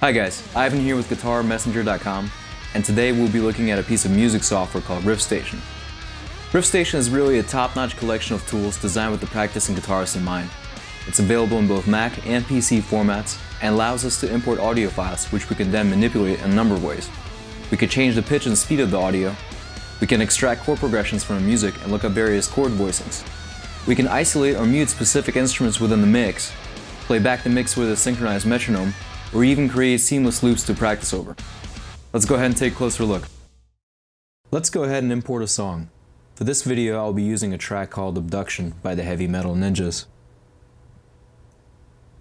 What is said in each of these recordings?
Hi guys, Ivan here with GuitarMessenger.com, and today we'll be looking at a piece of music software called Riffstation. Riffstation is really a top-notch collection of tools designed with the practicing guitarist in mind. It's available in both Mac and PC formats and allows us to import audio files, which we can then manipulate in a number of ways. We can change the pitch and speed of the audio. We can extract chord progressions from the music and look up various chord voicings. We can isolate or mute specific instruments within the mix, play back the mix with a synchronized metronome, or even create seamless loops to practice over. Let's go ahead and take a closer look. Let's go ahead and import a song. For this video, I'll be using a track called Abduction by the Heavy Metal Ninjas.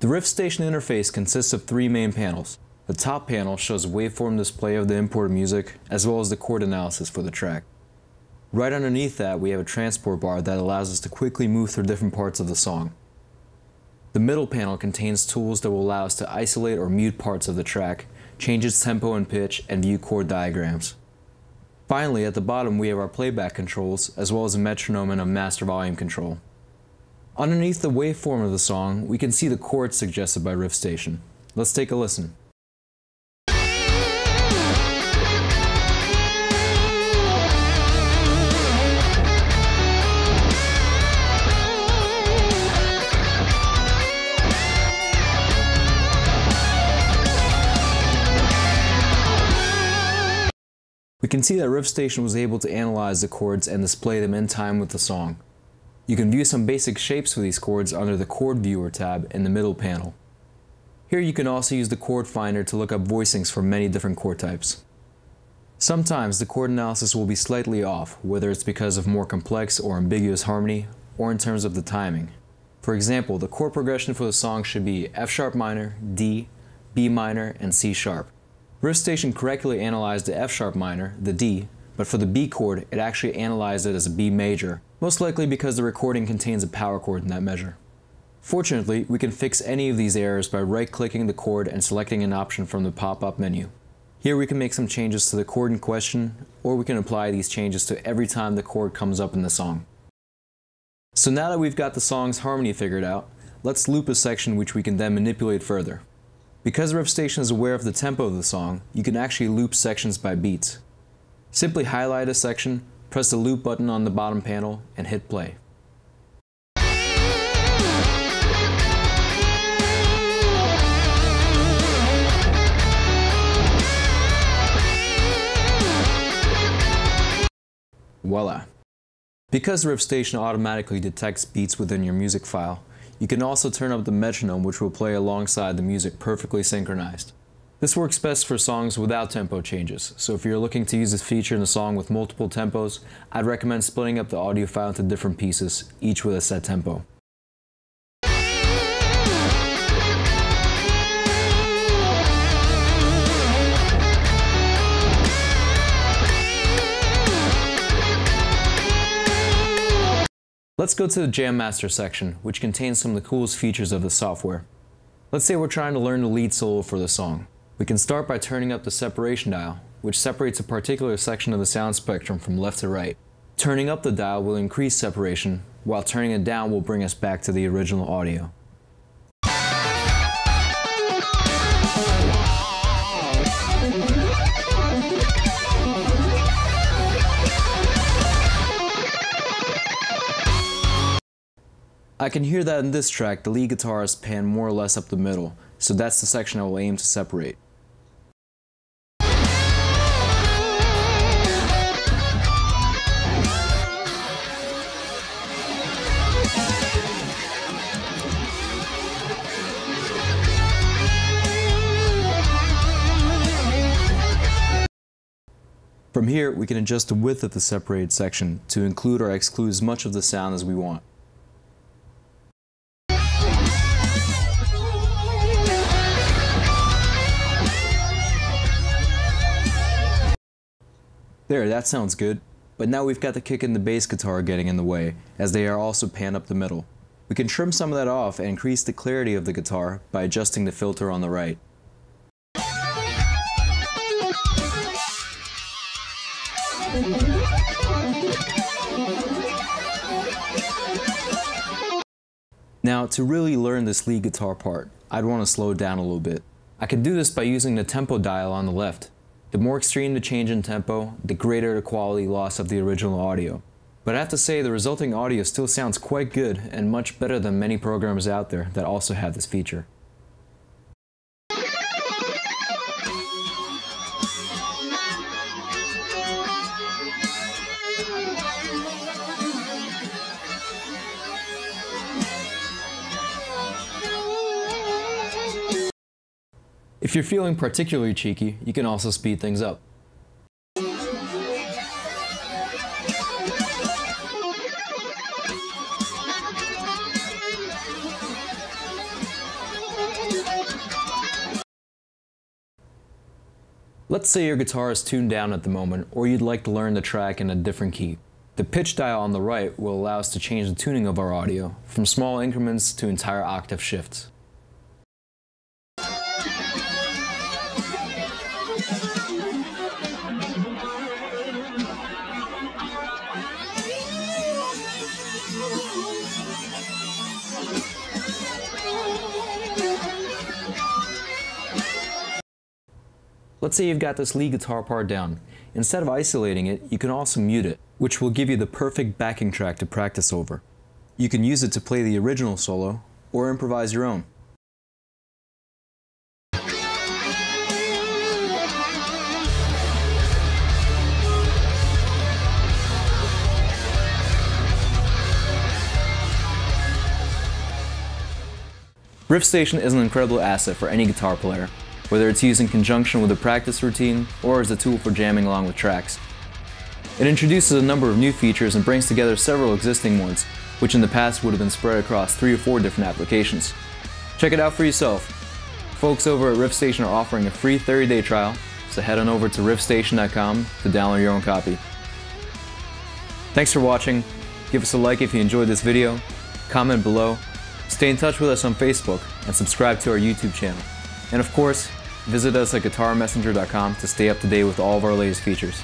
The Riffstation interface consists of three main panels. The top panel shows a waveform display of the imported music, as well as the chord analysis for the track. Right underneath that, we have a transport bar that allows us to quickly move through different parts of the song. The middle panel contains tools that will allow us to isolate or mute parts of the track, change its tempo and pitch, and view chord diagrams. Finally, at the bottom we have our playback controls, as well as a metronome and a master volume control. Underneath the waveform of the song, we can see the chords suggested by Riffstation. Let's take a listen. We can see that Riffstation was able to analyze the chords and display them in time with the song. You can view some basic shapes for these chords under the Chord Viewer tab in the middle panel. Here you can also use the chord finder to look up voicings for many different chord types. Sometimes the chord analysis will be slightly off, whether it's because of more complex or ambiguous harmony, or in terms of the timing. For example, the chord progression for the song should be F sharp minor, D, B minor, and C sharp. Riffstation correctly analyzed the F sharp minor, the D, but for the B chord, it actually analyzed it as a B major, most likely because the recording contains a power chord in that measure. Fortunately, we can fix any of these errors by right-clicking the chord and selecting an option from the pop-up menu. Here we can make some changes to the chord in question, or we can apply these changes to every time the chord comes up in the song. So now that we've got the song's harmony figured out, let's loop a section which we can then manipulate further. Because Riffstation is aware of the tempo of the song, you can actually loop sections by beats. Simply highlight a section, press the loop button on the bottom panel, and hit play. Voila! Because Riffstation automatically detects beats within your music file, you can also turn up the metronome, which will play alongside the music perfectly synchronized. This works best for songs without tempo changes, so if you're looking to use this feature in a song with multiple tempos, I'd recommend splitting up the audio file into different pieces, each with a set tempo. Let's go to the Jam Master section, which contains some of the coolest features of the software. Let's say we're trying to learn the lead solo for the song. We can start by turning up the separation dial, which separates a particular section of the sound spectrum from left to right. Turning up the dial will increase separation, while turning it down will bring us back to the original audio. I can hear that in this track the lead guitar is panned more or less up the middle, so that's the section I will aim to separate. From here, we can adjust the width of the separated section to include or exclude as much of the sound as we want. There, that sounds good, but now we've got the kick and the bass guitar getting in the way, as they are also panned up the middle. We can trim some of that off and increase the clarity of the guitar by adjusting the filter on the right. Now, to really learn this lead guitar part, I'd want to slow it down a little bit. I can do this by using the tempo dial on the left. The more extreme the change in tempo, the greater the quality loss of the original audio. But I have to say the resulting audio still sounds quite good and much better than many programs out there that also have this feature. If you're feeling particularly cheeky, you can also speed things up. Let's say your guitar is tuned down at the moment, or you'd like to learn the track in a different key. The pitch dial on the right will allow us to change the tuning of our audio, from small increments to entire octave shifts. Let's say you've got this lead guitar part down. Instead of isolating it, you can also mute it, which will give you the perfect backing track to practice over. You can use it to play the original solo, or improvise your own. Riffstation is an incredible asset for any guitar player, whether it's used in conjunction with a practice routine or as a tool for jamming along with tracks. It introduces a number of new features and brings together several existing ones, which in the past would have been spread across 3 or 4 different applications. Check it out for yourself. Folks over at Riffstation are offering a free 30-day trial, so head on over to riffstation.com to download your own copy. Thanks for watching. Give us a like if you enjoyed this video, comment below, stay in touch with us on Facebook, and subscribe to our YouTube channel. And of course, visit us at guitarmessenger.com to stay up to date with all of our latest features.